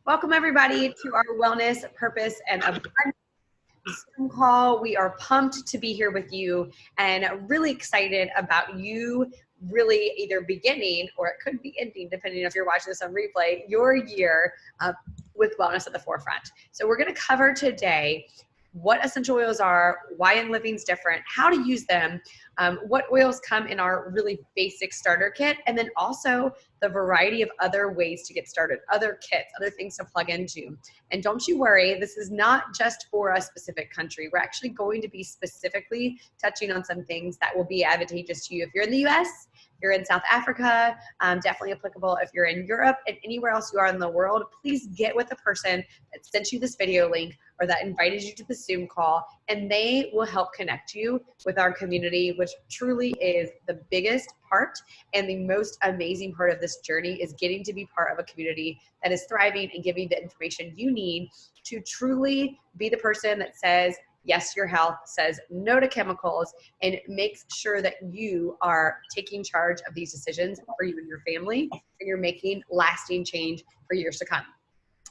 Welcome everybody to our Wellness, Purpose, and Abundance Zoom call. We are pumped to be here with you and really excited about you really either beginning or it could be ending, depending if you're watching this on replay, your year with wellness at the forefront. So we're going to cover today what essential oils are, why Young Living is different, how to use them, what oils come in our really basic starter kit, and then also the variety of other ways to get started, other kits, other things to plug into. And don't you worry, this is not just for a specific country. We're actually going to be specifically touching on some things that will be advantageous to you if you're in the US, you're in South Africa, definitely applicable if you're in Europe and anywhere else you are in the world. Please get with the person that sent you this video link or that invited you to the Zoom call, and they will help connect you with our community, which truly is the biggest part and the most amazing part of this journey is getting to be part of a community that is thriving and giving the information you need to truly be the person that says yes to your health, says no to chemicals, and makes sure that you are taking charge of these decisions for you and your family, and you're making lasting change for years to come.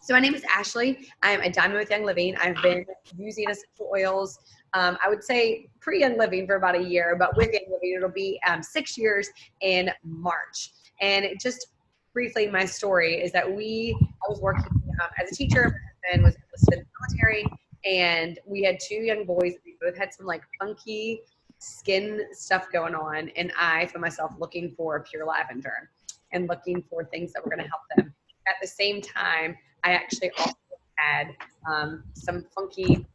So my name is Ashley. I'm a Diamond with Young Living. I've been using essential oils, I would say pre-Young Living for about a year, but with Young Living, it'll be 6 years in March. And just briefly, my story is that I was working as a teacher and was enlisted in the military, and we had two young boys. We both had some like funky skin stuff going on, and I found myself looking for pure lavender and looking for things that were going to help them. At the same time, I actually also had some funky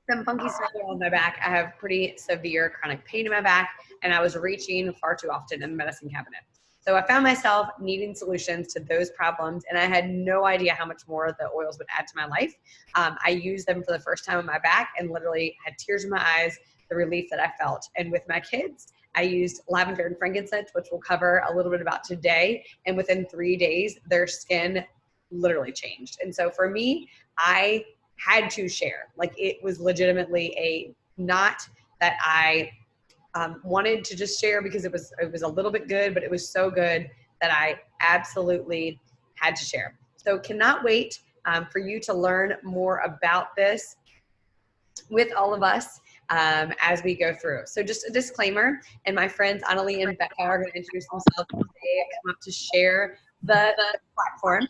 stuff on my back. I have pretty severe chronic pain in my back, and I was reaching far too often in the medicine cabinet. So I found myself needing solutions to those problems, and I had no idea how much more the oils would add to my life. I used them for the first time on my back and literally had tears in my eyes, the relief that I felt. And with my kids, I used lavender and frankincense, which we'll cover a little bit about today. And within 3 days, their skin literally changed. And so for me, I had to share. Like, it was legitimately not that I wanted to just share because it was a little bit good, but it was so good that I absolutely had to share. So cannot wait for you to learn more about this with all of us as we go through. So just a disclaimer, and my friends Annalie and Becca are going to introduce themselves today and come up to share the platform.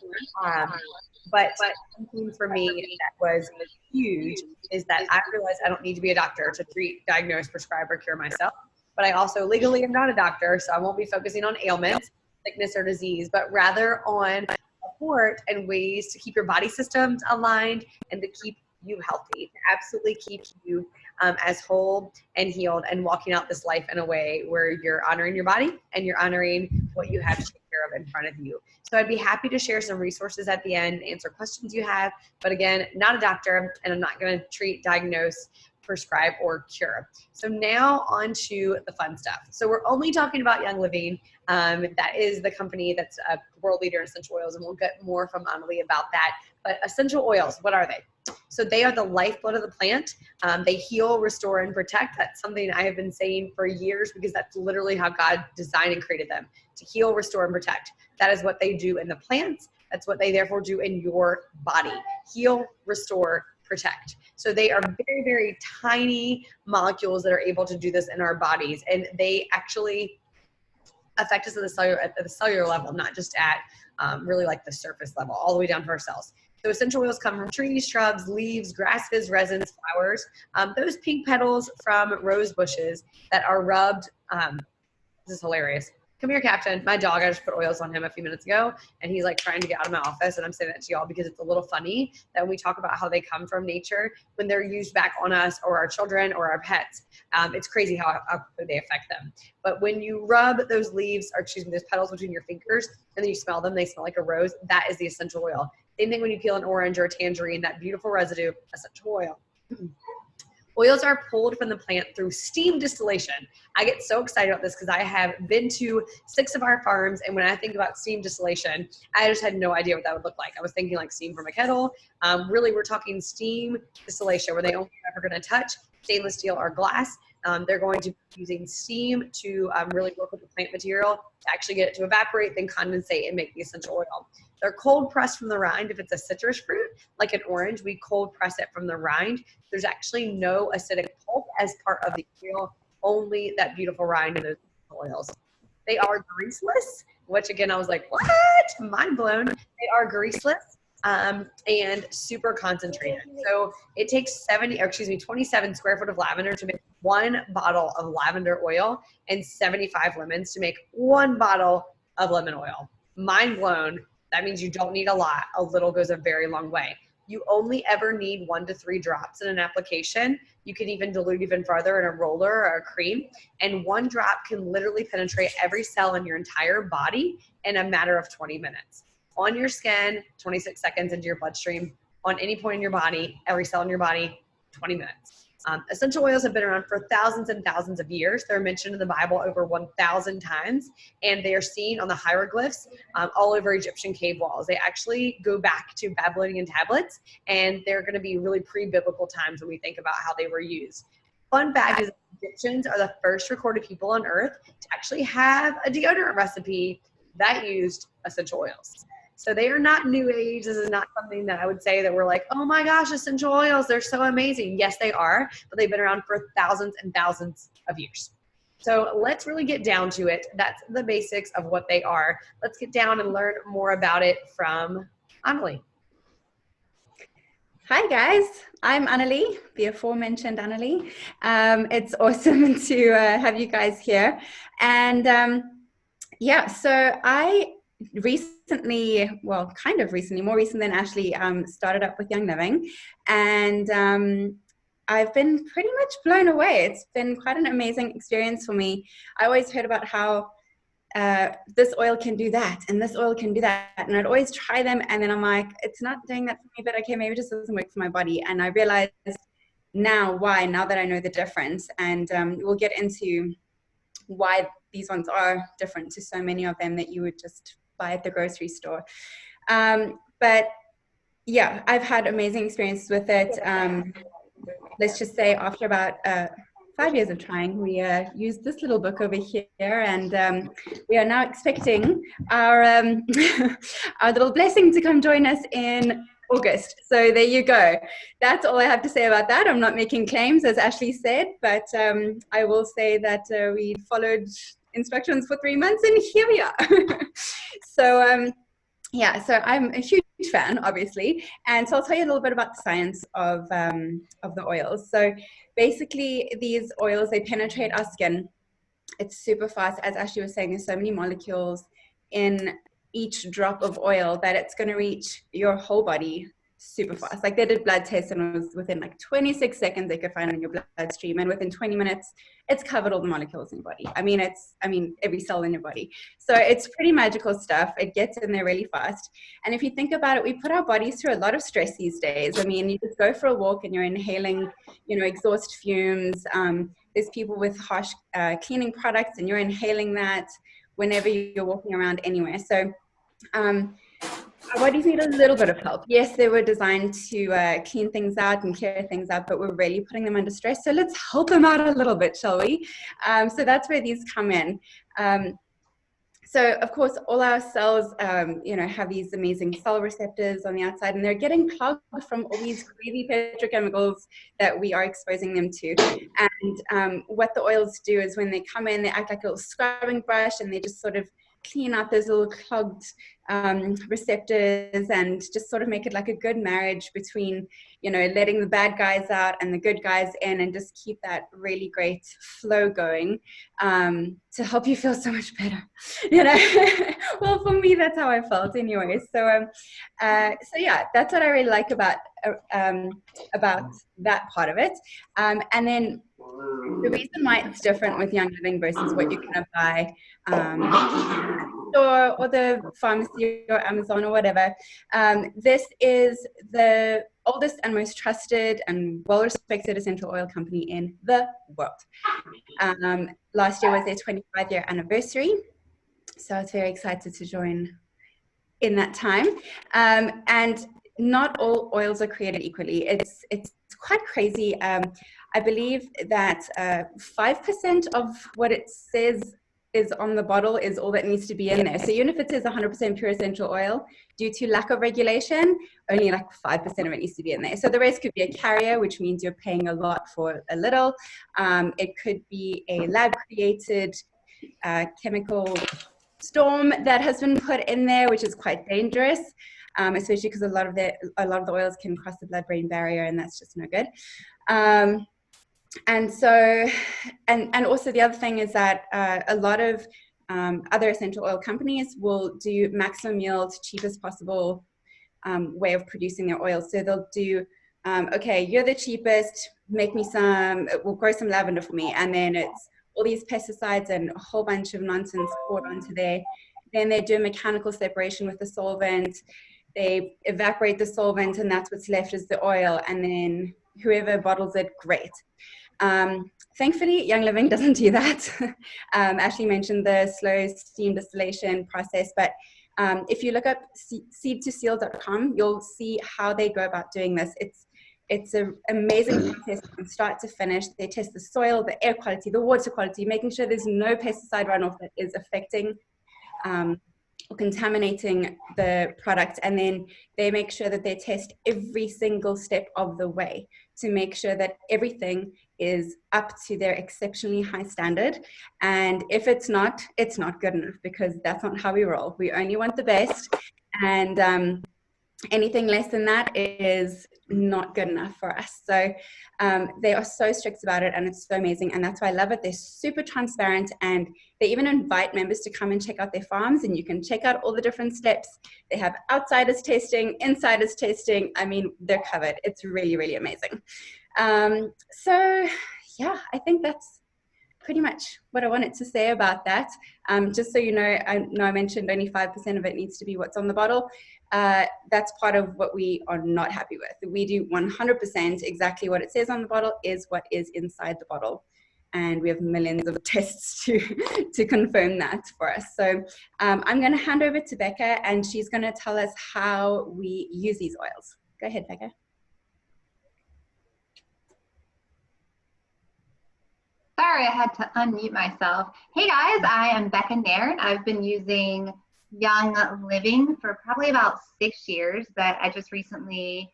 But something for me that was huge is that I realized I don't need to be a doctor to treat, diagnose, prescribe, or cure myself. But I also legally am not a doctor, so I won't be focusing on ailments, sickness, or disease, but rather on support and ways to keep your body systems aligned and to keep you healthy, to absolutely keep you as whole and healed and walking out this life in a way where you're honoring your body and you're honoring what you have to take care of in front of you. So I'd be happy to share some resources at the end, answer questions you have. But again, not a doctor, and I'm not going to treat, diagnose, prescribe, or cure. So now on to the fun stuff. So we're only talking about Young Living. That is the company that's a world leader in essential oils, and we'll get more from Annalie about that. But essential oils, what are they? So they are the lifeblood of the plant. They heal, restore, and protect. That's something I have been saying for years because that's literally how God designed and created them, to heal, restore, and protect. That is what they do in the plants. That's what they therefore do in your body. Heal, restore, protect. So they are very, very tiny molecules that are able to do this in our bodies. And they actually affect us at the cellular level, not just at really like the surface level, all the way down to our cells. So essential oils come from trees, shrubs, leaves, grasses, resins, flowers. Those pink petals from rose bushes that are rubbed. This is hilarious. Come here, Captain. My dog, I just put oils on him a few minutes ago, and he's like trying to get out of my office, and I'm saying that to y'all because it's a little funny that when we talk about how they come from nature, when they're used back on us or our children or our pets, it's crazy how they affect them. But when you rub those leaves, or excuse me, those petals between your fingers, and then you smell them, they smell like a rose, that is the essential oil. Same thing when you peel an orange or a tangerine, that beautiful residue, essential oil. Oils are pulled from the plant through steam distillation. I get so excited about this because I have been to 6 of our farms, and when I think about steam distillation, I just had no idea what that would look like. I was thinking like steam from a kettle. Really, we're talking steam distillation where they only ever going to touch stainless steel or glass. They're going to be using steam to really work with the plant material to actually get it to evaporate, then condensate and make the essential oil. They're cold pressed from the rind. If it's a citrus fruit, like an orange, we cold press it from the rind. There's actually no acidic pulp as part of the oil, only that beautiful rind and those oils. They are greaseless, which again, I was like, what? Mind blown. They are greaseless and super concentrated. So it takes 27 square foot of lavender to make 1 bottle of lavender oil and 75 lemons to make 1 bottle of lemon oil. Mind blown. That means you don't need a lot. A little goes a very long way. You only ever need 1 to 3 drops in an application. You can even dilute even farther in a roller or a cream. And 1 drop can literally penetrate every cell in your entire body in a matter of 20 minutes. On your skin, 26 seconds into your bloodstream, on any point in your body, every cell in your body, 20 minutes. Essential oils have been around for thousands and thousands of years. They're mentioned in the Bible over 1,000 times, and they are seen on the hieroglyphs all over Egyptian cave walls. They actually go back to Babylonian tablets, and they're going to be really pre-biblical times when we think about how they were used. Fun fact is Egyptians are the first recorded people on earth to actually have a deodorant recipe that used essential oils. So they are not new age. This is not something that I would say that we're like, oh my gosh, essential oils, they're so amazing. Yes, they are, but they've been around for thousands and thousands of years. So let's really get down to it. That's the basics of what they are. Let's get down and learn more about it from Annalie. Hi guys, I'm Annalie, the aforementioned Annalie. It's awesome to have you guys here. And so I recently, more recent than Ashley, started up with Young Living, and I've been pretty much blown away. It's been quite an amazing experience for me. I always heard about how this oil can do that and this oil can do that, and I'd always try them, and then I'm like, it's not doing that for me, but okay, maybe it just doesn't work for my body. And I realized now that I know the difference, and we'll get into why these ones are different to so many of them that you would just buy at the grocery store. But yeah, I've had amazing experiences with it. Let's just say after about 5 years of trying, we used this little book over here, and we are now expecting our our little blessing to come join us in August. So there you go. That's all I have to say about that. I'm not making claims, as Ashley said, but I will say that we followed instructions for 3 months, and here we are. So so I'm a huge fan, obviously, and so I'll tell you a little bit about the science of the oils. So basically, these oils, they penetrate our skin. It's super fast. As Ashley was saying, there's so many molecules in each drop of oil that it's going to reach your whole body super fast. Like, they did blood tests, and it was within like 26 seconds they could find it in your bloodstream, and within 20 minutes it's covered all the molecules in your body. I mean every cell in your body. So it's pretty magical stuff. It gets in there really fast. And if you think about it, we put our bodies through a lot of stress these days. I mean, you just go for a walk and you're inhaling, exhaust fumes. There's people with harsh cleaning products, and you're inhaling that whenever you're walking around anywhere. So our bodies need a little bit of help. Yes, they were designed to clean things out and clear things up, but we're really putting them under stress. So let's help them out a little bit, shall we? So that's where these come in. So of course, all our cells, have these amazing cell receptors on the outside, and they're getting clogged from all these crazy petrochemicals that we are exposing them to. And what the oils do is, when they come in, they act like a little scrubbing brush, and they just sort of clean out those little clogged receptors, and just sort of make it like a good marriage between, letting the bad guys out and the good guys in, and just keep that really great flow going to help you feel so much better. Well, for me, that's how I felt anyway. So yeah, that's what I really like about that part of it. And then the reason why it's different with Young Living versus what you're going to buy or the pharmacy or Amazon or whatever, this is the oldest and most trusted and well-respected essential oil company in the world. Last year was their 25-year anniversary, so I was very excited to join in that time. And not all oils are created equally. It's quite crazy. I believe that 5% of what it says is on the bottle is all that needs to be in there. So even if it says 100% pure essential oil, due to lack of regulation, only like 5% of it needs to be in there. So the rest could be a carrier, which means you're paying a lot for a little. It could be a lab created chemical storm that has been put in there, which is quite dangerous, especially because a lot of the oils can cross the blood-brain barrier, and that's just no good. And so, and also the other thing is that a lot of other essential oil companies will do maximum yield, cheapest possible way of producing their oil. So they'll do, okay, you're the cheapest, make me some, we'll grow some lavender for me. And then it's all these pesticides and a whole bunch of nonsense poured onto there. Then they do a mechanical separation with the solvent. They evaporate the solvent, and that's what's left is the oil. And then whoever bottles it, great. Thankfully, Young Living doesn't do that. Ashley mentioned the slow steam distillation process, but if you look up seed2seal.com, you'll see how they go about doing this. It's an amazing process from start to finish. They test the soil, the air quality, the water quality, making sure there's no pesticide runoff that is affecting or contaminating the product. And then they make sure that they test every single step of the way to make sure that everything is up to their exceptionally high standard. And if it's not good enough, because that's not how we roll. We only want the best. And anything less than that is not good enough for us. So they are so strict about it, and it's so amazing. And that's why I love it. They're super transparent, and they even invite members to come and check out their farms, and you can check out all the different steps. They have outsiders testing, insiders testing. I mean, they're covered. It's really, really amazing. So yeah, I think that's pretty much what I wanted to say about that. Just so you know, I mentioned only 5% of it needs to be what's on the bottle. That's part of what we are not happy with. We do 100% exactly what it says on the bottle is what is inside the bottle. And we have millions of tests to confirm that for us. So I'm going to hand over to Becca, and she's going to tell us how we use these oils. Go ahead, Becca. Sorry, I had to unmute myself. Hey guys, I am Becca Nairn. I've been using Young Living for probably about 6 years, but I just recently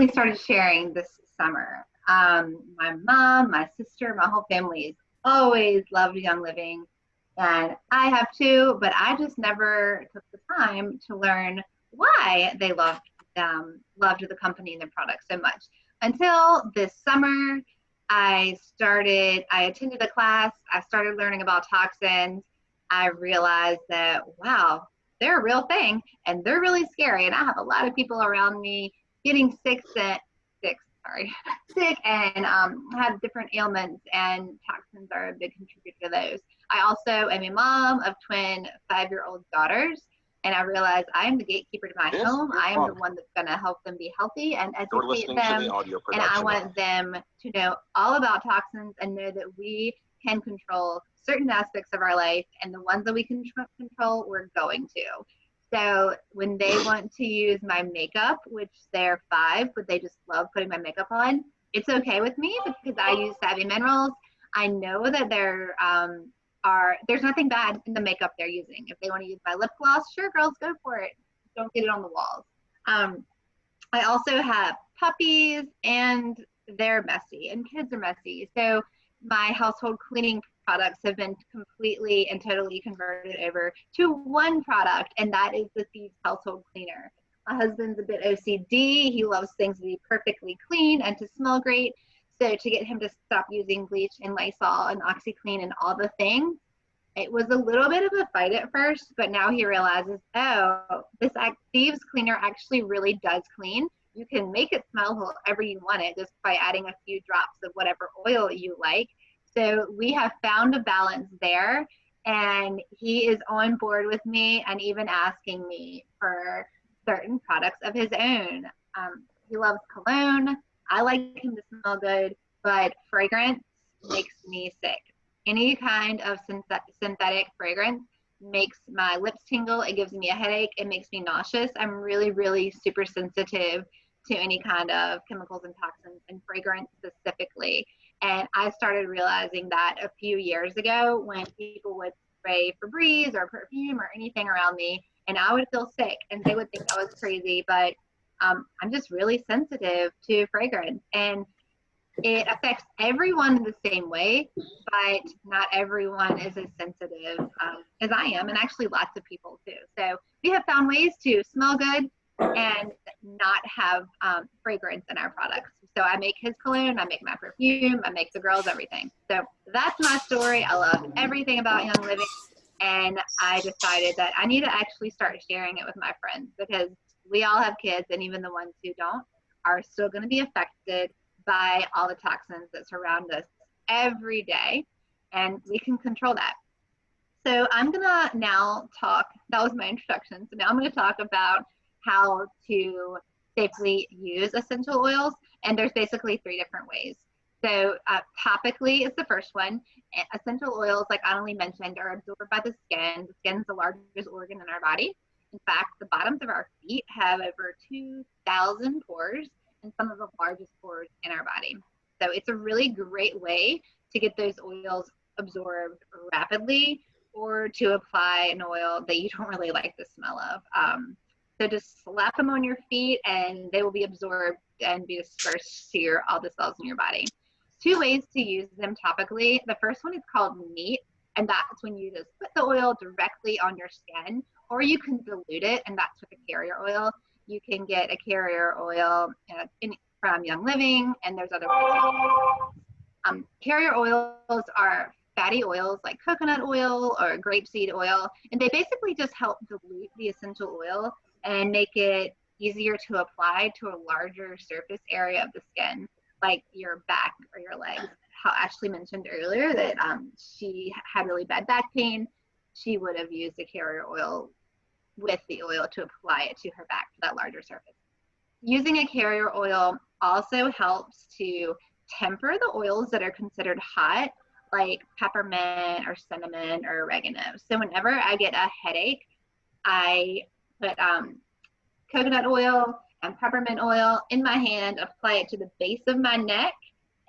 started sharing this summer. My mom, my sister, my whole family has always loved Young Living, and I have too, but I just never took the time to learn why they loved the company and their products so much. Until this summer, I attended a class, I started learning about toxins. I realized that, wow, they're a real thing, and they're really scary. And I have a lot of people around me getting sick and have different ailments, and toxins are a big contributor to those. I also am a mom of twin 5-year-old daughters, and I realized I am the gatekeeper to my home. I am the one that's going to help them be healthy and educate them. And I want them to know all about toxins and know that we can control certain aspects of our life, and the ones that we can control, we're going to. So when they want to use my makeup, which they're 5, but they just love putting my makeup on, it's okay with me because I use Savvy Minerals. I know that there's nothing bad in the makeup they're using. If they want to use my lip gloss, sure, girls, go for it. Don't get it on the walls. I also have puppies, and they're messy, and kids are messy. So my household cleaning products have been completely and totally converted over to one product, and that is the Thieves Household Cleaner. My husband's a bit OCD. He loves things to be perfectly clean and to smell great. So to get him to stop using bleach and Lysol and OxyClean and all the things, it was a little bit of a fight at first, but now he realizes, oh, this Thieves Cleaner actually really does clean. You can make it smell however you want it just by adding a few drops of whatever oil you like. So we have found a balance there, and he is on board with me and even asking me for certain products of his own. He loves cologne. I like him to smell good, but fragrance makes me sick. Any kind of synthetic fragrance makes my lips tingle. It gives me a headache. It makes me nauseous. I'm really, really super sensitive to any kind of chemicals and toxins, and fragrance specifically. And I started realizing that a few years ago when people would spray Febreze or perfume or anything around me, and I would feel sick and they would think I was crazy, but I'm just really sensitive to fragrance, and it affects everyone the same way, but not everyone is as sensitive as I am, and actually lots of people too. So we have found ways to smell good and not have fragrance in our products. So I make his cologne, I make my perfume, I make the girls everything. So that's my story. I love everything about Young Living, and I decided that I need to actually start sharing it with my friends, because we all have kids, and even the ones who don't are still going to be affected by all the toxins that surround us every day, and we can control that. So I'm gonna now talk, that was my introduction, so now I'm gonna talk about how to safely use essential oils, and there's basically 3 different ways. So topically is the first one. Essential oils, like Annalie mentioned, are absorbed by the skin. The skin is the largest organ in our body. In fact, the bottoms of our feet have over 2,000 pores, and some of the largest pores in our body. So it's a really great way to get those oils absorbed rapidly, or to apply an oil that you don't really like the smell of. So just slap them on your feet and they will be absorbed and be dispersed to all the cells in your body. 2 ways to use them topically. The first one is called neat, and that's when you just put the oil directly on your skin, or you can dilute it, and that's with a carrier oil. You can get a carrier oil from Young Living, and there's other ways. Carrier oils are fatty oils like coconut oil or grapeseed oil, and they basically just help dilute the essential oil and make it easier to apply to a larger surface area of the skin, like your back or your legs. How Ashley mentioned earlier that she had really bad back pain, she would have used a carrier oil with the oil to apply it to her back, to that larger surface. Using a carrier oil also helps to temper the oils that are considered hot, like peppermint or cinnamon or oregano. So whenever I get a headache, I put coconut oil and peppermint oil in my hand, apply it to the base of my neck.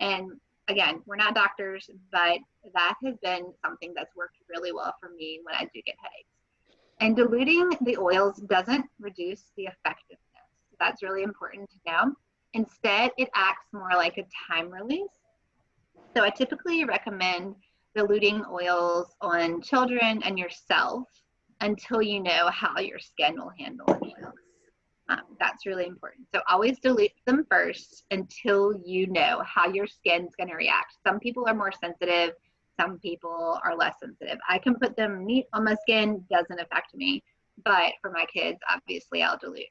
And again, we're not doctors, but that has been something that's worked really well for me when I do get headaches. And diluting the oils doesn't reduce the effectiveness. That's really important to know. Instead, it acts more like a time release. So I typically recommend diluting oils on children and yourself until you know how your skin will handle oils. That's really important. So always dilute them first until you know how your skin's going to react. Some people are more sensitive. Some people are less sensitive. I can put them neat on my skin, doesn't affect me. But for my kids, obviously, I'll dilute.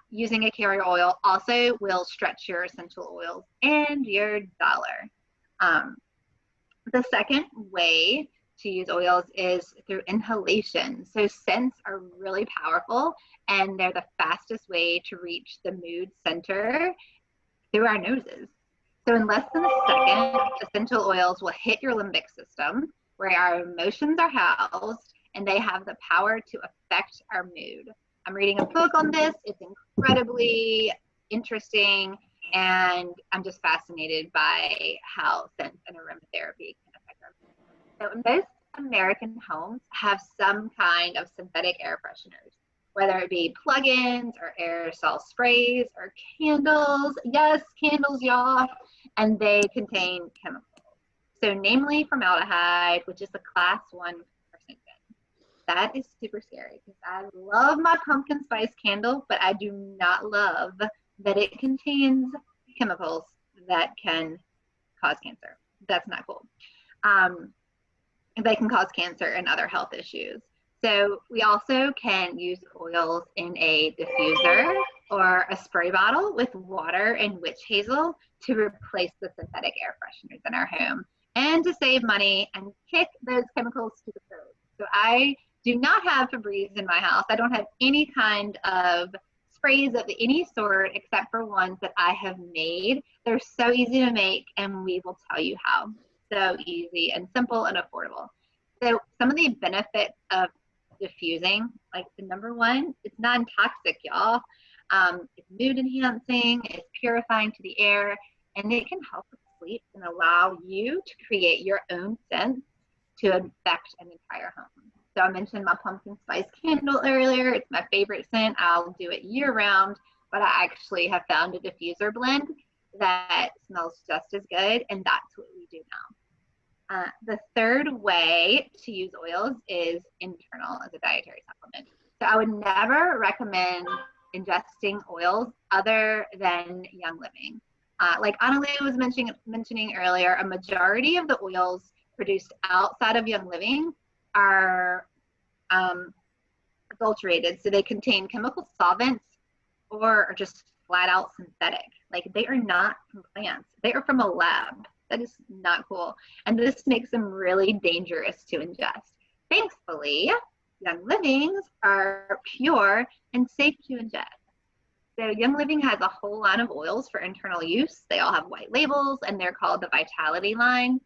Using a carrier oil also will stretch your essential oils and your dollar. The second way to use oils is through inhalation. So scents are really powerful, and they're the fastest way to reach the mood center through our noses. So in less than a second, essential oils will hit your limbic system, where our emotions are housed, and they have the power to affect our mood. I'm reading a book on this. It's incredibly interesting, and I'm just fascinated by how scents and aromatherapy can affect our mood. So most American homes have some kind of synthetic air fresheners, whether it be plug-ins or aerosol sprays or candles. Yes, candles, y'all. And they contain chemicals. So namely formaldehyde, which is a class 1 carcinogen. That is super scary because I love my pumpkin spice candle, but I do not love that it contains chemicals that can cause cancer. That's not cool. They can cause cancer and other health issues. So we also can use oils in a diffuser or a spray bottle with water and witch hazel to replace the synthetic air fresheners in our home and to save money and kick those chemicals to the curb. So I do not have Febreze in my house. I don't have any kind of sprays of any sort except for ones that I have made. They're so easy to make, and we will tell you how. So easy and simple and affordable. So some of the benefits of diffusing, like the number one, it's non-toxic, y'all. It's mood enhancing, it's purifying to the air, and it can help with sleep and allow you to create your own scent to affect an entire home. So I mentioned my pumpkin spice candle earlier. It's my favorite scent. I'll do it year round, but I actually have found a diffuser blend that smells just as good, and that's what we do now. The third way to use oils is internal as a dietary supplement. So I would never recommend ingesting oils other than Young Living. Like Annalie was mentioning earlier, a majority of the oils produced outside of Young Living are adulterated. So they contain chemical solvents or are just flat out synthetic. Like they are not from plants. They are from a lab. That is not cool. And this makes them really dangerous to ingest. Thankfully, Young Livings are pure and safe to ingest. So Young Living has a whole line of oils for internal use. They all have white labels, and they're called the Vitality line.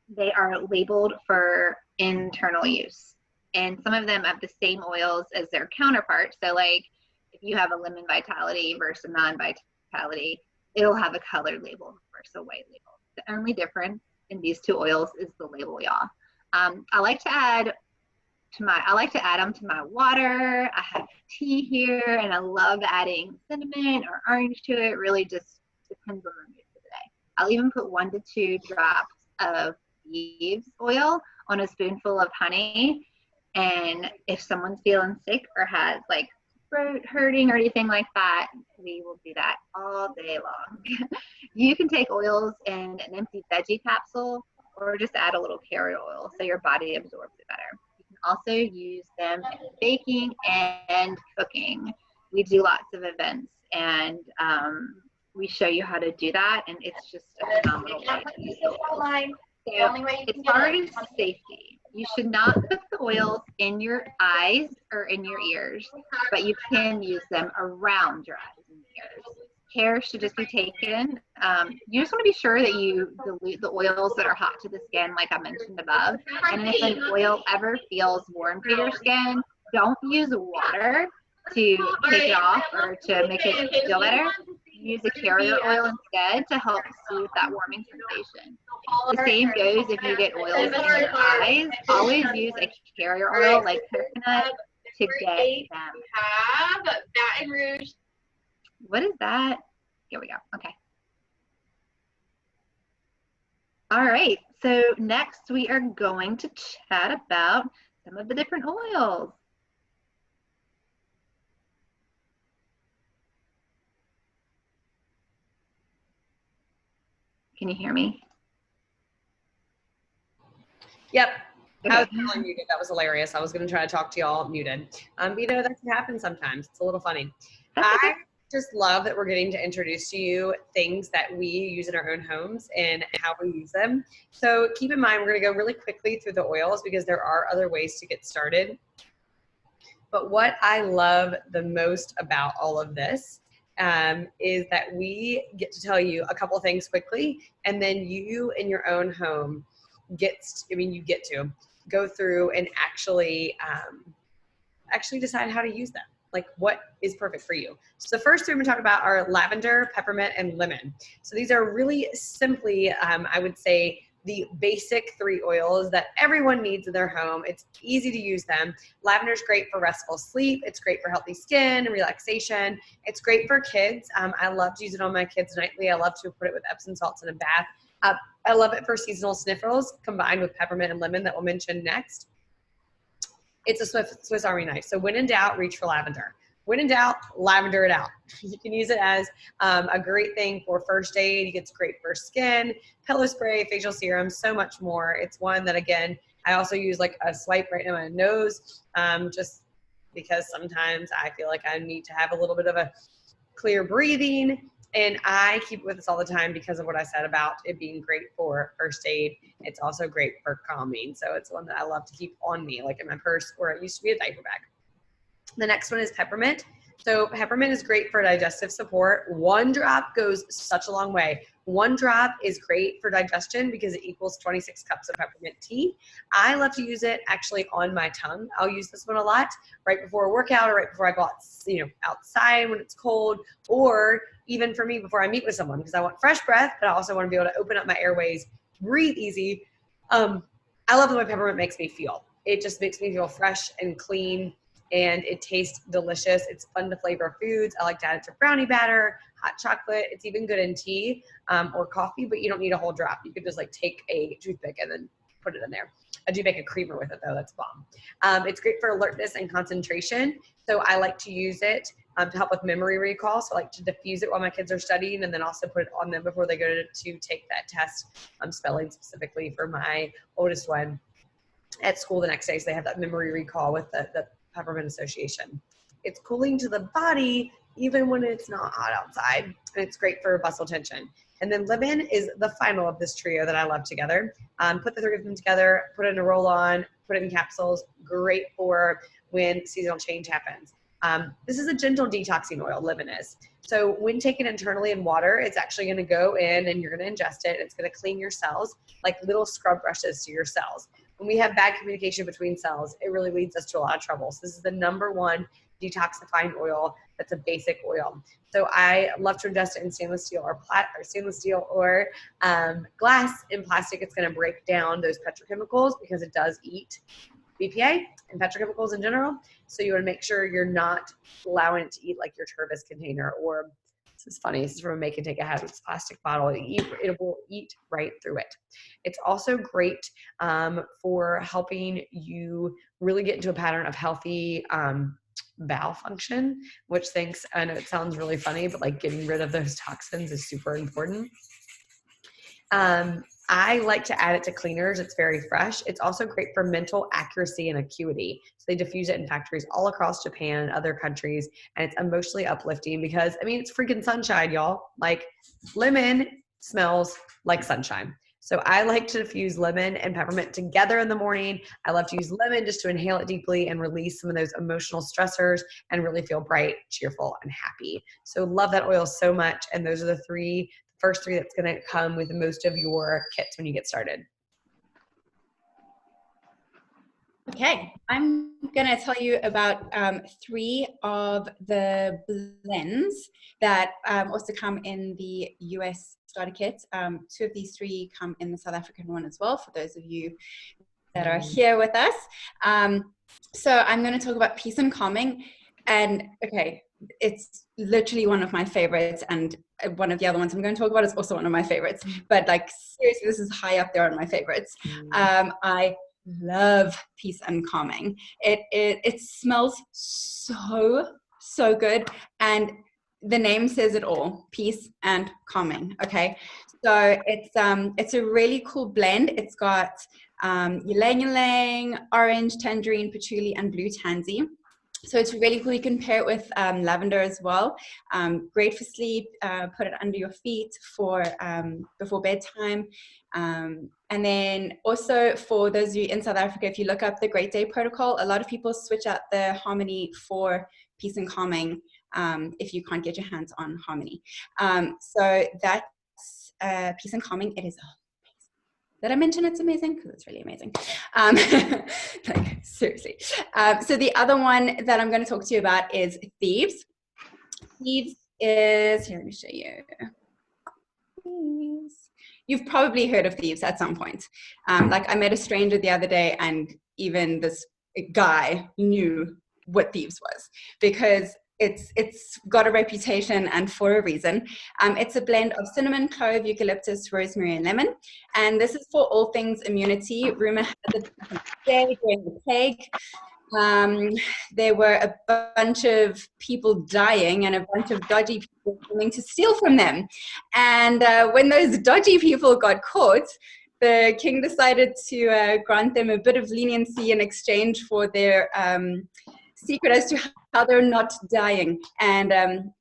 They are labeled for internal use. And some of them have the same oils as their counterparts. So like if you have a lemon Vitality versus a non-Vitality, it'll have a colored label versus a white label. The only difference in these two oils is the label, y'all. I like to add them to my water. I have tea here, and I love adding cinnamon or orange to it. Really just depends on the mood for the day. I'll even put 1 to 2 drops of Eve's oil on a spoonful of honey. And if someone's feeling sick or has like throat hurting or anything like that, we will do that all day long. You can take oils in an empty veggie capsule or just add a little carrot oil so your body absorbs it better. You can also use them in baking and cooking. We do lots of events, and we show you how to do that, and it's just a phenomenal way to use the oils. So as far as safety, you should not put the oils in your eyes or in your ears, but you can use them around your eyes and ears. Care should just be taken. You just want to be sure that you dilute the oils that are hot to the skin, like I mentioned above. And if an oil ever feels warm to your skin, don't use water to take it off or to make it feel better. Use a carrier oil instead to help soothe that warming sensation. The same goes if you get oils in your eyes. Always use a carrier oil like coconut to get them. Have Baton Rouge. What is that? Here we go. Okay. All right. So next we are going to chat about some of the different oils. Can you hear me? Yep. Okay. I was totally muted. That was hilarious. I was going to try to talk to y'all muted. You know, that can happen sometimes. It's a little funny. I just love that we're getting to introduce to you things that we use in our own homes and how we use them. So keep in mind, we're going to go really quickly through the oils because there are other ways to get started. But what I love the most about all of this is that we get to tell you a couple things quickly, and then you in your own home you get to go through and actually decide how to use them. Like what is perfect for you. So the first 3 I'm going to talk about are lavender, peppermint, and lemon. So these are really simply, I would say, the basic 3 oils that everyone needs in their home. It's easy to use them. Lavender is great for restful sleep. It's great for healthy skin and relaxation. It's great for kids. I love to use it on my kids nightly. I love to put it with Epsom salts in a bath. I love it for seasonal sniffles combined with peppermint and lemon that we'll mention next. It's a Swiss Army knife. So when in doubt, reach for lavender. When in doubt, lavender it out. You can use it as a great thing for first aid. It's great for skin, pillow spray, facial serum, so much more. It's one that, again, I also use like a swipe right in my nose just because sometimes I feel like I need to have a little bit of a clear breathing. And I keep it with us all the time because of what I said about it being great for first aid. It's also great for calming. So it's one that I love to keep on me, like in my purse, or it used to be a diaper bag. The next one is peppermint. So peppermint is great for digestive support. 1 drop goes such a long way. 1 drop is great for digestion because it equals 26 cups of peppermint tea. I love to use it actually on my tongue. I'll use this one a lot right before a workout or right before I go out, outside when it's cold, or even for me before I meet with someone, because I want fresh breath, but I also want to be able to open up my airways, breathe easy. I love the way peppermint makes me feel. It just makes me feel fresh and clean, and it tastes delicious. It's fun to flavor foods. I like to add it to brownie batter, hot chocolate. It's even good in tea or coffee, but you don't need a whole drop. You could just like take a toothpick and then put it in there. I do make a creamer with it though. That's bomb. It's great for alertness and concentration. So I like to use it to help with memory recall. So I like to diffuse it while my kids are studying, and then also put it on them before they go to take that test, spelling specifically for my oldest one at school the next day. So they have that memory recall with the Peppermint Association. It's cooling to the body even when it's not hot outside, and it's great for muscle tension. And then lemon is the final of this trio that I love together. Put the 3 of them together, put it in a roll-on, put it in capsules. Great for when seasonal change happens. This is a gentle detoxing oil, lemon is. So when taken internally in water, it's actually going to go in and you're going to ingest it. It's going to clean your cells like little scrub brushes to your cells. When we have bad communication between cells, it really leads us to a lot of trouble. So this is the #1 detoxifying oil that's a basic oil. So I love to ingest it in stainless steel or glass. In plastic, it's going to break down those petrochemicals because it does eat BPA and petrochemicals in general. So you want to make sure you're not allowing it to eat like your Tervis container, or this is funny, this is from a Make and Take a Hazardous plastic bottle. It will eat right through it. It's also great for helping you really get into a pattern of healthy bowel function, which I know it sounds really funny, but like getting rid of those toxins is super important. I like to add it to cleaners. It's very fresh. It's also great for mental accuracy and acuity. So they diffuse it in factories all across Japan and other countries, and it's emotionally uplifting because, it's freaking sunshine, y'all. Like, lemon smells like sunshine. So I like to diffuse lemon and peppermint together in the morning. I love to use lemon just to inhale it deeply and release some of those emotional stressors and really feel bright, cheerful, and happy. So love that oil so much. And those are the first three that's going to come with most of your kits when you get started. Okay, I'm going to tell you about 3 of the blends that also come in the US starter kit. 2 of these 3 come in the South African one as well, for those of you that are here with us. So I'm going to talk about Peace and Calming. And okay, it's literally one of my favorites, and one of the other ones I'm going to talk about is also one of my favorites. But like, seriously, this is high up there on my favorites. I love Peace and Calming. It smells so good, and the name says it all: peace and calming. Okay, so it's a really cool blend. It's got ylang ylang, orange, tangerine, patchouli, and blue tansy. So it's really cool. You can pair it with lavender as well. Great for sleep. Put it under your feet for before bedtime. And then also for those of you in South Africa, if you look up the Great Day Protocol, a lot of people switch out the Harmony for Peace and Calming if you can't get your hands on Harmony. So that's Peace and Calming. It is Did I mention it's amazing? Because it's really amazing. Like, seriously. So the other one that I'm going to talk to you about is Thieves. Thieves is, here, let me show you. Thieves. You've probably heard of Thieves at some point. Like, I met a stranger the other day, and even this guy knew what Thieves was, because it's got a reputation, and for a reason. It's a blend of cinnamon, clove, eucalyptus, rosemary, and lemon. And this is for all things immunity. Rumor has it that during the plague, there were a bunch of people dying and a bunch of dodgy people coming to steal from them. And when those dodgy people got caught, the king decided to grant them a bit of leniency in exchange for their secret as to how they're not dying. And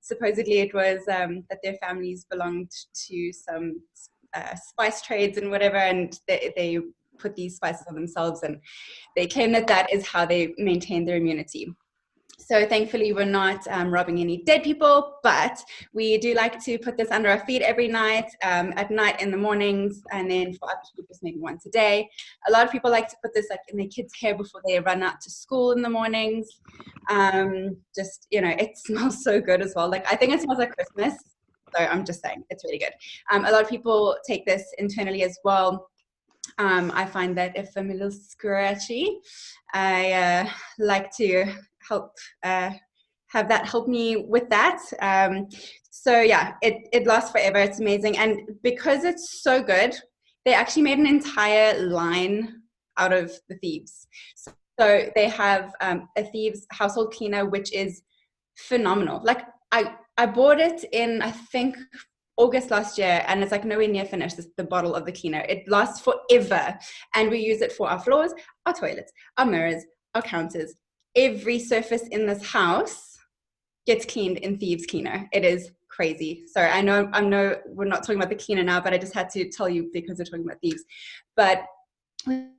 supposedly it was that their families belonged to some spice trades and whatever, and they put these spices on themselves, and they claim that that is how they maintain their immunity. So thankfully we're not robbing any dead people, but we do like to put this under our feet every night, at night, in the mornings, and then for other people just maybe once a day. A lot of people like to put this like in their kids' hair before they run out to school in the mornings. Just, you know, it smells so good as well. Like, I think it smells like Christmas. So I'm just saying, it's really good. A lot of people take this internally as well. I find that if I'm a little scratchy, I like to help have that help me with that. So yeah, it lasts forever. It's amazing. And because it's so good, they actually made an entire line out of the Thieves. So they have a Thieves household cleaner, which is phenomenal. Like, I bought it in, I think, August last year, and it's like nowhere near finished, the bottle of the cleaner. It lasts forever, and we use it for our floors, our toilets, our mirrors, our counters. Every surface in this house gets cleaned in Thieves cleaner. It is crazy. Sorry, I know we're not talking about the cleaner now, but I just had to tell you because we're talking about Thieves. But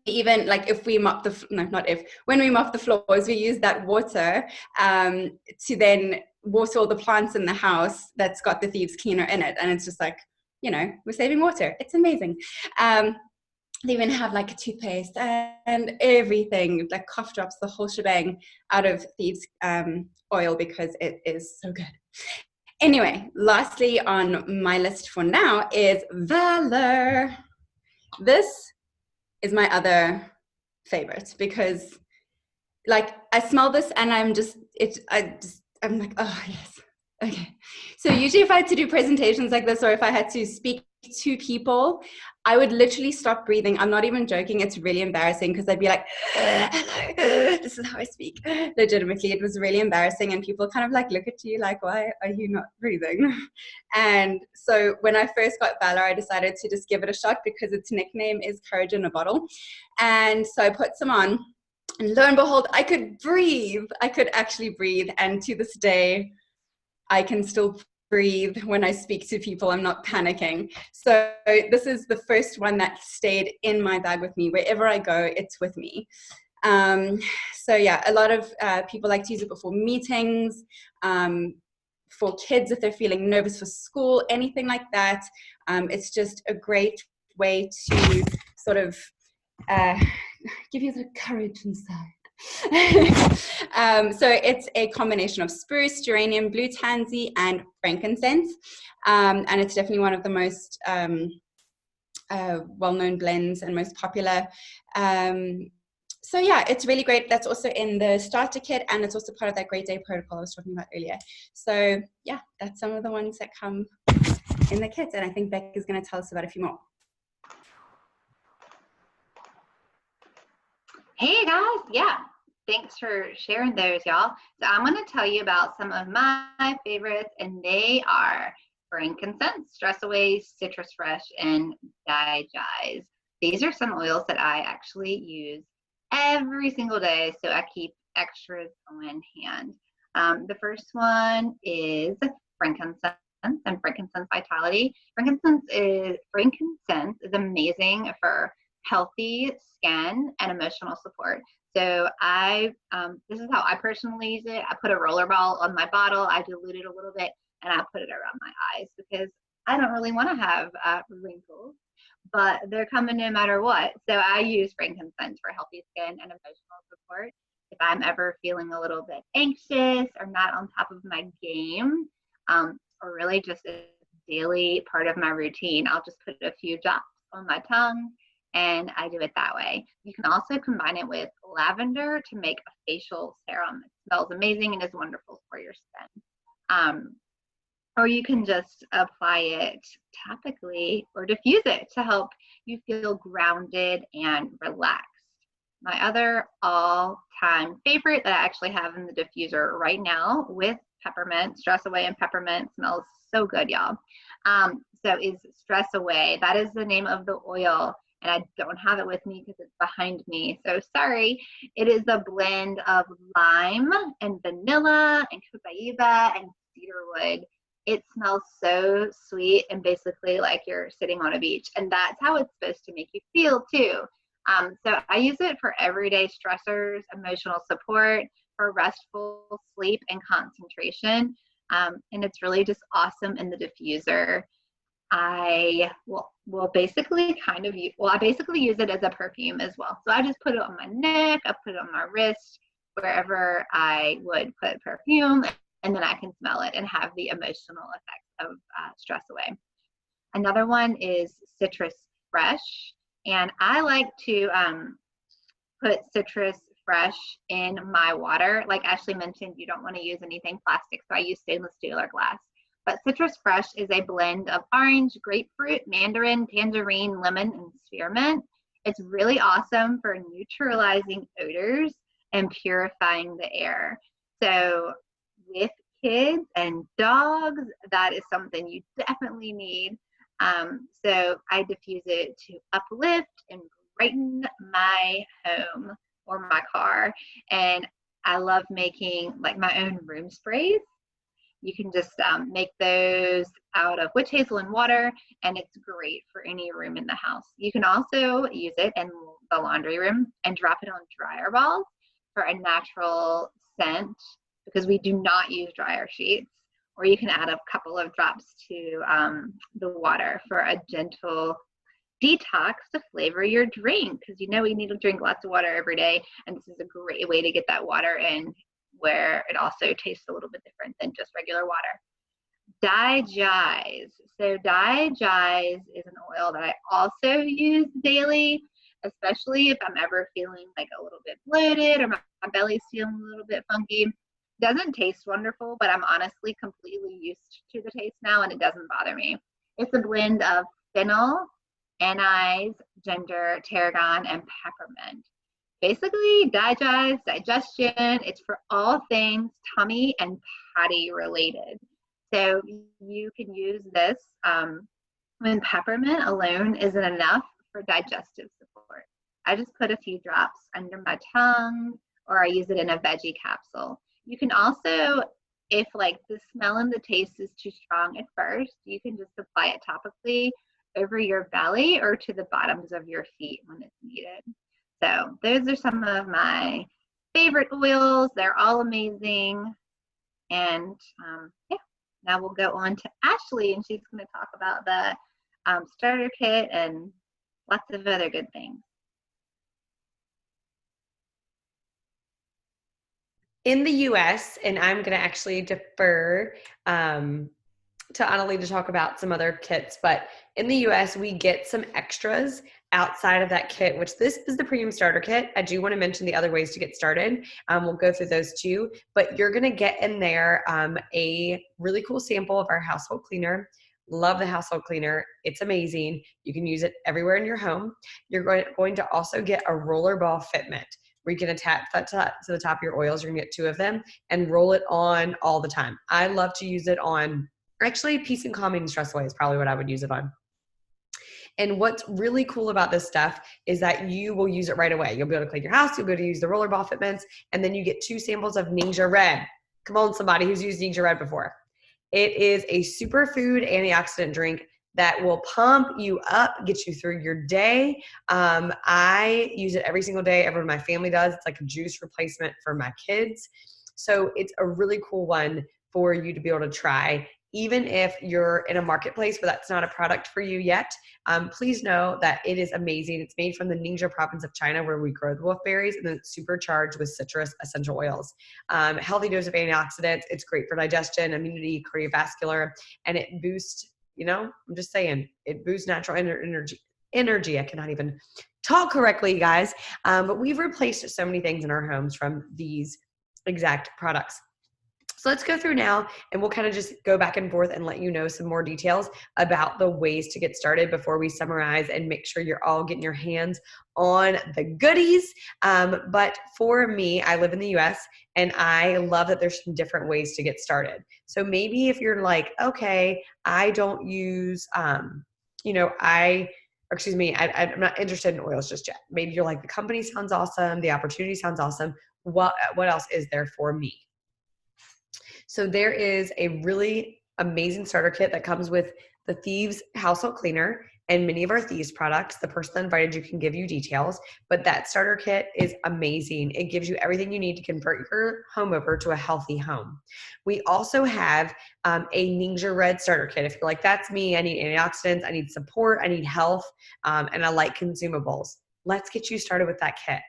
even like if we mop when we mop the floors, we use that water to then water all the plants in the house that's got the Thieves cleaner in it. And it's just like, you know, we're saving water. It's amazing. They even have like a toothpaste and everything, like cough drops, the whole shebang, out of Thieves oil, because it is so good. Anyway, lastly on my list for now is Valor. This is my other favorite, because like I smell this and I'm like, oh yes, okay. So usually if I had to do presentations like this, or if I had to speak to people, I would literally stop breathing. I'm not even joking. It's really embarrassing, because I'd be like, hello, this is how I speak. Legitimately, it was really embarrassing, and people kind of like look at you like, why are you not breathing? And so when I first got Valor, I decided to just give it a shot, because its nickname is Courage in a Bottle. And so I put some on, and lo and behold, I could breathe. I could actually breathe. And to this day, I can still breathe when I speak to people. I'm not panicking. So this is the first one that stayed in my bag with me. Wherever I go, it's with me. So yeah, a lot of people like to use it before meetings, for kids if they're feeling nervous for school, anything like that. It's just a great way to sort of give you the courage inside. So it's a combination of spruce, geranium, blue tansy, and frankincense, and it's definitely one of the most well-known blends and most popular. So yeah, it's really great. That's also in the starter kit, and it's also part of that Great Day protocol I was talking about earlier. So yeah, that's some of the ones that come in the kit, and I think Beck is going to tell us about a few more. Hey guys, yeah, thanks for sharing those, y'all. So I'm going to tell you about some of my favorites, and they are frankincense, Stress Away, Citrus Fresh, and Digize. These are some oils that I actually use every single day, so I keep extras on hand. The first one is frankincense and frankincense vitality. Frankincense is amazing for healthy skin and emotional support. So this is how I personally use it. I put a rollerball on my bottle, I dilute it a little bit, and I put it around my eyes, because I don't really want to have wrinkles, but they're coming no matter what. So I use frankincense for healthy skin and emotional support. If I'm ever feeling a little bit anxious or not on top of my game, or really just a daily part of my routine, I'll just put a few drops on my tongue, and I do it that way. You can also combine it with lavender to make a facial serum. It smells amazing and is wonderful for your skin. Or you can just apply it topically or diffuse it to help you feel grounded and relaxed. My other all-time favorite that I actually have in the diffuser right now with peppermint, Stress Away and peppermint, smells so good, y'all. So is Stress Away. That is the name of the oil, and I don't have it with me because it's behind me, so sorry. It is a blend of lime and vanilla and copaiba and cedarwood. It smells so sweet and basically like you're sitting on a beach, and that's how it's supposed to make you feel too. So I use it for everyday stressors, emotional support, for restful sleep and concentration. And it's really just awesome in the diffuser. I will basically I basically use it as a perfume as well. So I just put it on my neck, I put it on my wrist, wherever I would put perfume, and then I can smell it and have the emotional effects of stress away. Another one is Citrus Fresh, and I like to put Citrus Fresh in my water. Like Ashley mentioned, you don't want to use anything plastic, so I use stainless steel or glass. But Citrus Fresh is a blend of orange, grapefruit, mandarin, tangerine, lemon, and spearmint. It's really awesome for neutralizing odors and purifying the air. So with kids and dogs, that is something you definitely need. So I diffuse it to uplift and brighten my home or my car. And I love making like my own room sprays. You can just make those out of witch hazel and water, and it's great for any room in the house. You can also use it in the laundry room and drop it on dryer balls for a natural scent, because we do not use dryer sheets. Or you can add a couple of drops to the water for a gentle detox to flavor your drink, because you know we need to drink lots of water every day, and this is a great way to get that water in, where it also tastes a little bit different than just regular water. Digize. So Digize is an oil that I also use daily, especially if I'm ever feeling like a little bit bloated or my belly's feeling a little bit funky. Doesn't taste wonderful, but I'm honestly completely used to the taste now, and it doesn't bother me. It's a blend of fennel, anise, ginger, tarragon, and peppermint. Basically, Digize, digestion, it's for all things tummy and potty related. So you can use this when peppermint alone isn't enough for digestive support. I just put a few drops under my tongue, or I use it in a veggie capsule. You can also, if like the smell and the taste is too strong at first, you can just apply it topically over your belly or to the bottoms of your feet when it's needed. So those are some of my favorite oils. They're all amazing. And yeah, now we'll go on to Ashley, and she's going to talk about the starter kit and lots of other good things. In the US, and I'm going to actually defer to Annalie to talk about some other kits, but in the US, we get some extras outside of that kit, which this is the premium starter kit. I do want to mention the other ways to get started. We'll go through those too, but you're going to get in there a really cool sample of our household cleaner. Love the household cleaner. It's amazing. You can use it everywhere in your home. You're going to also get a rollerball fitment, where you can attach that to the top of your oils. You're gonna get 2 of them and roll it on all the time. I love to use it on, actually peace and calming and stress away is probably what I would use it on. And what's really cool about this stuff is that you will use it right away. You'll be able to clean your house, you'll be able to use the rollerball fitments, and then you get 2 samples of Ningxia Red. Come on, somebody who's used Ningxia Red before. It is a superfood antioxidant drink that will pump you up, get you through your day. I use it every single day. Everyone in my family does. It's like a juice replacement for my kids. So it's a really cool one for you to be able to try. Even if you're in a marketplace where that's not a product for you yet, please know that it is amazing. It's made from the Ningxia province of China, where we grow the wolfberries, and then it's supercharged with citrus essential oils. Healthy dose of antioxidants. It's great for digestion, immunity, cardiovascular, and it boosts, I'm just saying, it boosts natural energy. I cannot even talk correctly, guys. But we've replaced so many things in our homes from these exact products. So let's go through now, and we'll kind of just go back and forth and let you know some more details about the ways to get started before we summarize and make sure you're all getting your hands on the goodies. But for me, I live in the US, and I love that there's some different ways to get started. So maybe if you're like, okay, I don't use, I'm not interested in oils just yet. Maybe you're like, the company sounds awesome. The opportunity sounds awesome. What else is there for me? So there is a really amazing starter kit that comes with the Thieves Household Cleaner. and many of our Thieves products, the person that invited you can give you details, but that starter kit is amazing. It gives you everything you need to convert your home over to a healthy home. We also have a Ningxia Red starter kit. If you're like, that's me, I need antioxidants, I need support, I need health, and I like consumables. Let's get you started with that kit.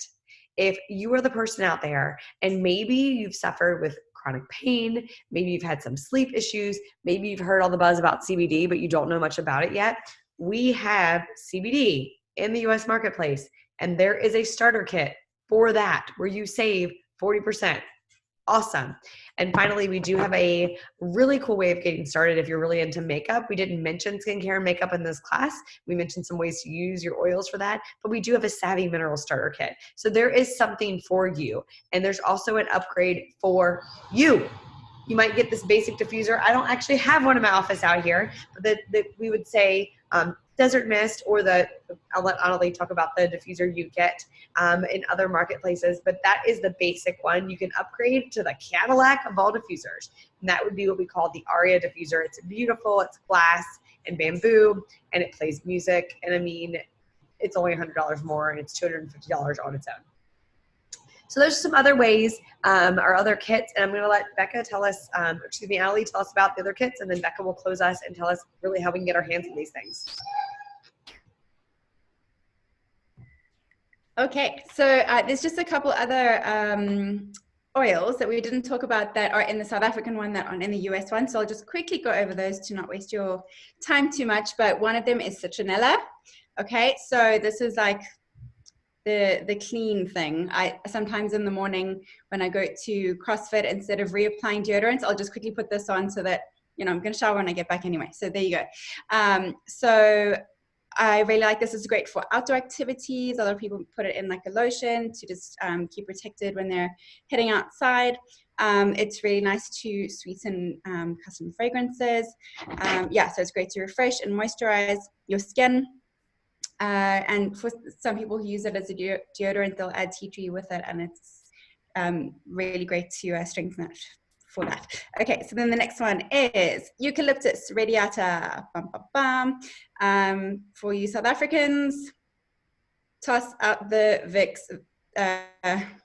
If you are the person out there and maybe you've suffered with chronic pain, maybe you've had some sleep issues, maybe you've heard all the buzz about CBD, but you don't know much about it yet, we have CBD in the US marketplace, and there is a starter kit for that where you save 40%. Awesome. And finally, we do have a really cool way of getting started if you're really into makeup. We didn't mention skincare and makeup in this class. We mentioned some ways to use your oils for that, but we do have a Savvy Mineral Starter Kit. So there is something for you. And there's also an upgrade for you. You might get this basic diffuser. I don't actually have one in my office out here, but we would say Desert Mist, or I'll let Annalie talk about the diffuser you get in other marketplaces, but that is the basic one. You can upgrade to the Cadillac of all diffusers, and that would be what we call the Aria diffuser. It's beautiful, it's glass and bamboo, and it plays music, and I mean, it's only $100 more, and it's $250 on its own. So there's some other ways, or other kits, and I'm going to let Becca tell us, Annalie tell us about the other kits, and then Becca will close us and tell us really how we can get our hands on these things. Okay, so there's just a couple other oils that we didn't talk about that are in the South African one that aren't in the US one. So I'll just quickly go over those to not waste your time too much. But one of them is citronella. Okay, so this is like the clean thing. I sometimes in the morning when I go to CrossFit, instead of reapplying deodorant, I'll just quickly put this on so that, you know, I'm going to shower when I get back anyway. So there you go. So I really like this. It's great for outdoor activities. A lot of people put it in like a lotion to just keep protected when they're heading outside. It's really nice to sweeten custom fragrances. Yeah, so it's great to refresh and moisturize your skin. And for some people who use it as a deodorant, they'll add tea tree with it, and it's really great to strengthen it for that. Okay, so then the next one is eucalyptus radiata. Bum, bum, bum. For you South Africans, toss out the Vicks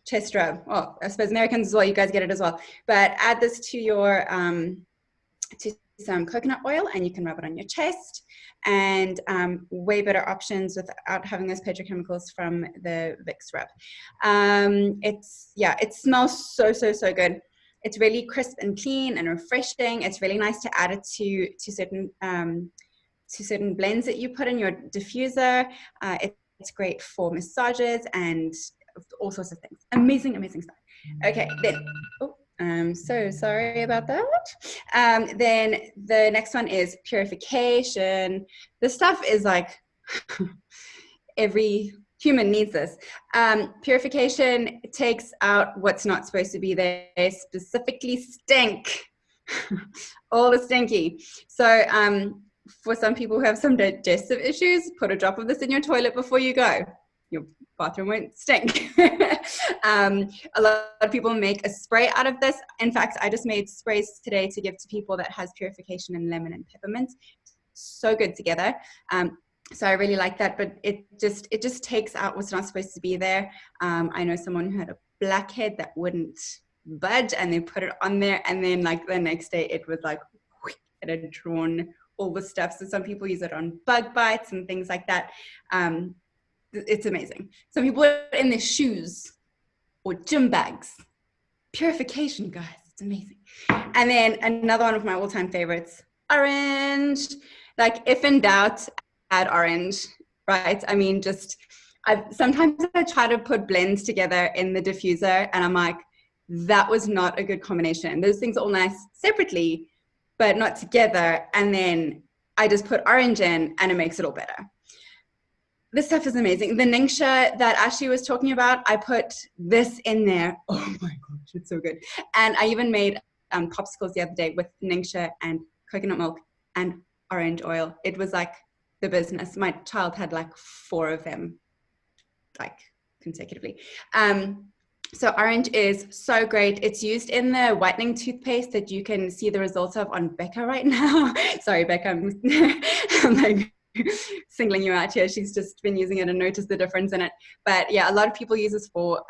chest rub. Well, I suppose Americans as well, you guys get it as well. But add this to your to some coconut oil, and you can rub it on your chest. And way better options without having those petrochemicals from the Vicks rub. It smells so good. It's really crisp and clean and refreshing. It's really nice to add it to certain blends that you put in your diffuser. It's great for massages and all sorts of things. Amazing stuff. Okay, then, I'm so sorry about that. Then the next one is purification. This stuff is like every human needs this. Purification takes out what's not supposed to be there, specifically stink. All the stinky. So for some people who have some digestive issues, put a drop of this in your toilet before you go. Your bathroom won't stink. A lot of people make a spray out of this. In fact, I just made sprays today to give to people that has purification in lemon and peppermint. So good together. So I really like that, but it just takes out what's not supposed to be there. I know someone who had a blackhead that wouldn't budge, and they put it on there, and then like the next day it was like, it had drawn all the stuff. So some people use it on bug bites and things like that. It's amazing. Some people put it in their shoes or gym bags. Purification, guys, it's amazing. And then another one of my all-time favorites, orange. Like, if in doubt, add orange, right? I mean, sometimes I try to put blends together in the diffuser, and I'm like, that was not a good combination. Those things are all nice separately, but not together. And then I just put orange in, and it makes it all better. This stuff is amazing. The Ningxia that Ashley was talking about, I put this in there. Oh my gosh, it's so good. And I even made popsicles the other day with Ningxia and coconut milk and orange oil. It was like the business. My child had like 4 of them, like consecutively. So orange is so great. It's used in the whitening toothpaste that you can see the results of on Becca right now. Sorry, Becca, I'm like singling you out here. She's just been using it and noticed the difference in it. But yeah, a lot of people use this for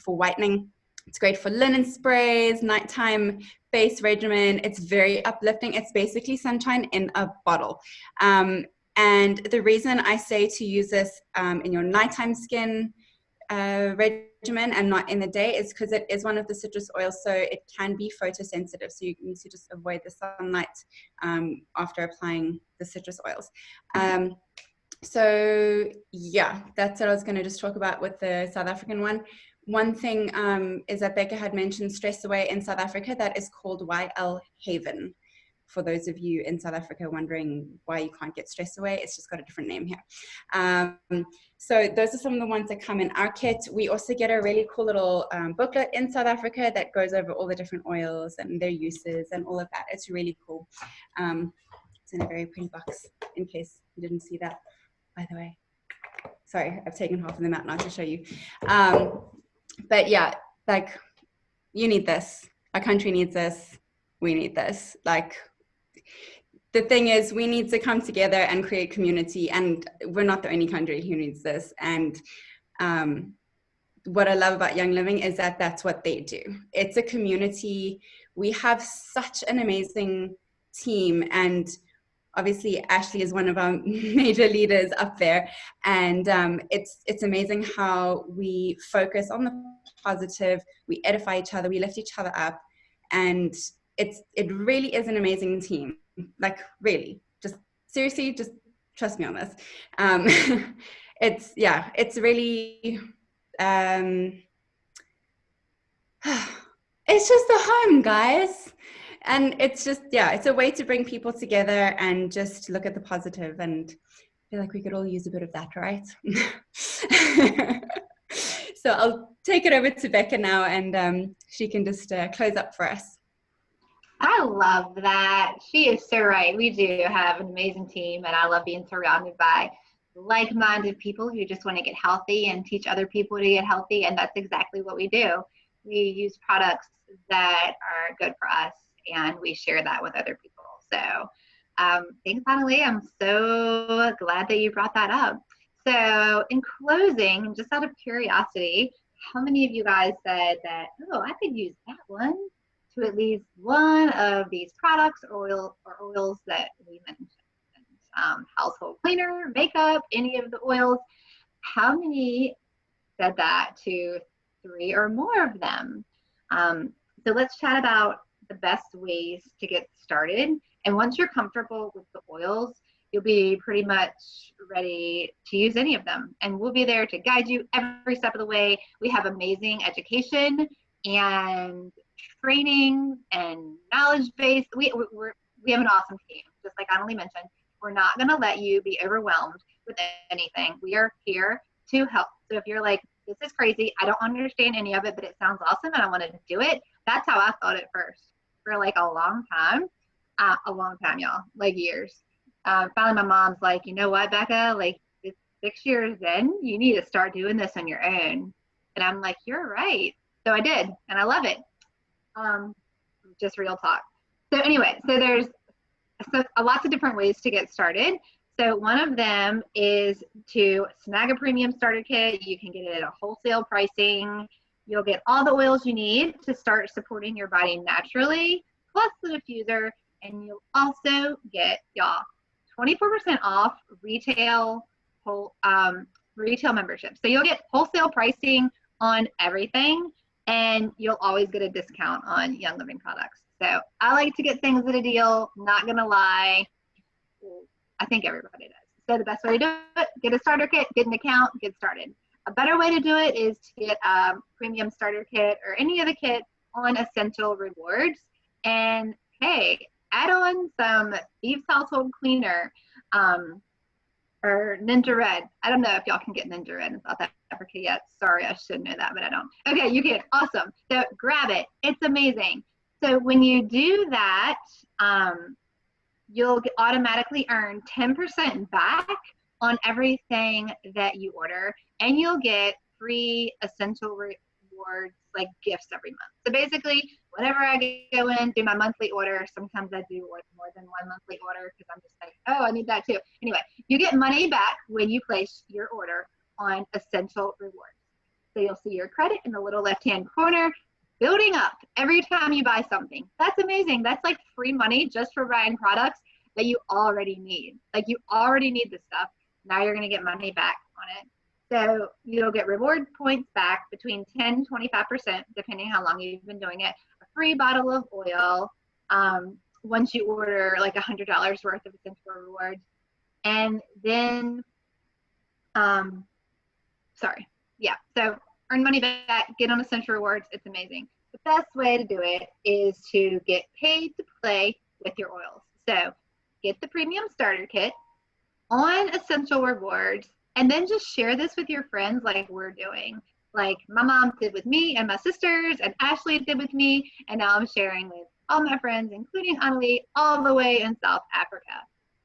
whitening. It's great for linen sprays, nighttime face regimen. It's very uplifting. It's basically sunshine in a bottle. And the reason I say to use this in your nighttime skin regimen and not in the day is because it is one of the citrus oils, so it can be photosensitive, so you need to just avoid the sunlight after applying the citrus oils. So yeah, that's what I was going to just talk about with the South African one. One thing is that Becca had mentioned Stress Away in South Africa. That is called YL Haven. For those of you in South Africa wondering why you can't get Stress Away, it's just got a different name here. So those are some of the ones that come in our kit. We also get a really cool little booklet in South Africa that goes over all the different oils and their uses and all of that. It's really cool. It's in a very pretty box, in case you didn't see that, by the way. Sorry, I've taken half of them out now to show you. But yeah, like, you need this. Our country needs this. We need this. Like, the thing is, we need to come together and create community, and we're not the only country who needs this. And what I love about Young Living is that that's what they do. It's a community. We have such an amazing team, and obviously Ashley is one of our major leaders up there. And it's amazing how we focus on the positive, we edify each other, we lift each other up, and it really is an amazing team. Like, really, just seriously, just trust me on this. It's really, it's just a home, guys. And it's just, yeah, it's a way to bring people together and just look at the positive, and I feel like we could all use a bit of that, right? So I'll take it over to Becca now, and she can just close up for us. I love that. She is so right. We do have an amazing team, and I love being surrounded by like-minded people who just want to get healthy and teach other people to get healthy, and that's exactly what we do. We use products that are good for us, and we share that with other people. So thanks, Annalie. I'm so glad that you brought that up. So in closing, just out of curiosity, how many of you guys said that, oh, I could use that one to at least one of these products or oils that we mentioned? Household cleaner, makeup, any of the oils. How many said that to 3 or more of them? So let's chat about the best ways to get started. And once you're comfortable with the oils, you'll be pretty much ready to use any of them. And we'll be there to guide you every step of the way. We have amazing education and training and knowledge base. We have an awesome team. Just like Annalie mentioned, we're not going to let you be overwhelmed with anything. We are here to help. So if you're like, this is crazy, I don't understand any of it, but it sounds awesome and I want to do it. That's how I thought at first for like a long time, y'all, like years. Finally, my mom's like, you know what, Becca, like it's 6 years in, you need to start doing this on your own. And I'm like, you're right. So I did, and I love it. Just real talk. So anyway, so there's lots of different ways to get started. So one of them is to snag a premium starter kit. You can get it at a wholesale pricing. You'll get all the oils you need to start supporting your body naturally, plus the diffuser, and you'll also get, y'all, 24% off retail membership. So you'll get wholesale pricing on everything, and you'll always get a discount on Young Living products. So I like to get things at a deal, not gonna lie. I think everybody does. So the best way to do it, get a starter kit, get an account, get started. A better way to do it is to get a premium starter kit or any other kit on Essential Rewards. And hey, add on some Thieves Household Cleaner or Ninja Red. I don't know if y'all can get Ninja Red in South Africa yet. Sorry, I should know that, but I don't. Okay, you can. Awesome. So grab it. It's amazing. So when you do that, you'll automatically earn 10% back on everything that you order, and you'll get free Essential Rewards like gifts every month. So basically, whenever I go in, do my monthly order, sometimes I do more than one monthly order because I'm just like, oh, I need that too. Anyway, you get money back when you place your order on Essential Rewards. So you'll see your credit in the little left-hand corner building up every time you buy something. That's amazing. That's like free money just for buying products that you already need. Like you already need this stuff. Now you're going to get money back on it. So you'll get reward points back between 10 and 25%, depending how long you've been doing it. A free bottle of oil once you order like $100 worth of Essential Rewards. And then, so earn money back, get on Essential Rewards. It's amazing. The best way to do it is to get paid to play with your oils. So get the premium starter kit on Essential Rewards, and then just share this with your friends like we're doing. Like my mom did with me and my sisters, and Ashley did with me, and now I'm sharing with all my friends, including Annalie, all the way in South Africa.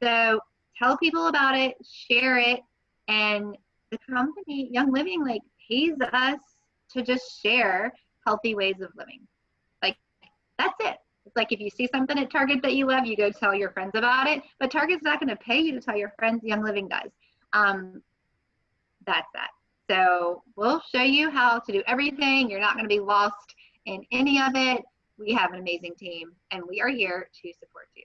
So tell people about it, share it, and the company, Young Living, like pays us to just share healthy ways of living. Like that's it. It's like if you see something at Target that you love, you go tell your friends about it, but Target's not going to pay you to tell your friends. Young Living does. That's that. So we'll show you how to do everything. You're not going to be lost in any of it. We have an amazing team, and we are here to support you.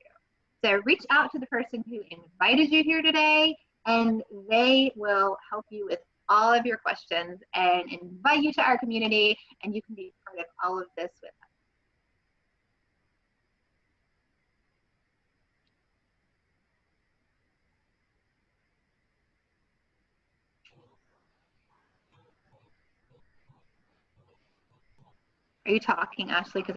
So reach out to the person who invited you here today, and they will help you with all of your questions and invite you to our community, and you can be part of all of this with us. Are you talking, Ashley? Because